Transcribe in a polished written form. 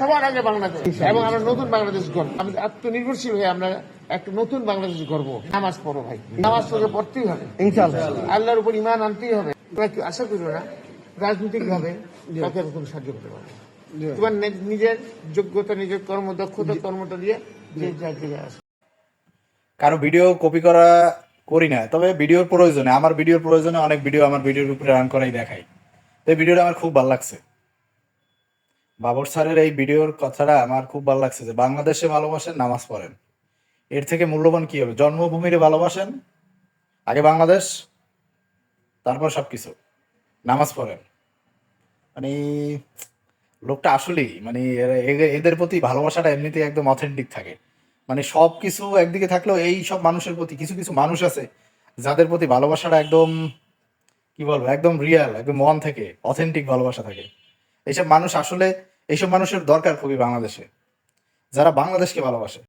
সবার আগে বাংলাদেশ এবং আমরা নতুন বাংলাদেশ গড়ব। আমি আত্মনির্ভরশীল হয়ে আমরা একটা নতুন বাংলাদেশ গড়ব। নামাজ পড়ো ভাই, নামাজ তোকে পড়তেই হবে ইনশাআল্লাহ, আল্লাহর উপর ঈমান আনতেই হবে। তোমরা কি আশা করো না রাজনৈতিক ভাবে কাউকে তুমি সাহায্য করতে পারবে? তোমার নিজের যোগ্যতা, নিজের কর্মদক্ষতা, কর্মটা দিয়ে যে জায়গায় আসে। কারো ভিডিও কপি করি না, তবে ভিডিওর প্রয়োজনে, আমার ভিডিওর প্রয়োজনে অনেক ভিডিও আমার ভিডিওর উপরে রান করাই দেখাই। তো এই ভিডিওটা আমার খুব ভালো লাগছে, বাবর স্যারের এই ভিডিওর কথাটা আমার খুব ভালো লাগছে যে বাংলাদেশে ভালোবাসেন, নামাজ পড়েন, এর থেকে মূল্যবান কি হবে? জন্মভূমিরে ভালোবাসেন, আগে বাংলাদেশ, তারপর সবকিছু, নামাজ পড়েন। মানে লোকটা আসলেই মানে এদের প্রতি ভালোবাসাটা এমনিতেই একদম অথেন্টিক থাকে। মানে সবকিছু একদিকে থাকলেও এই সব মানুষের প্রতি কিছু কিছু মানুষ আছে যাদের প্রতি ভালোবাসাটা একদম, কি বলবো, একদম রিয়াল, একদম মন থেকে অথেন্টিক ভালোবাসা থাকে। এইসব মানুষ আসলে, এইসব মানুষের দরকার খুবই বাংলাদেশে, যারা বাংলাদেশকে ভালোবাসে।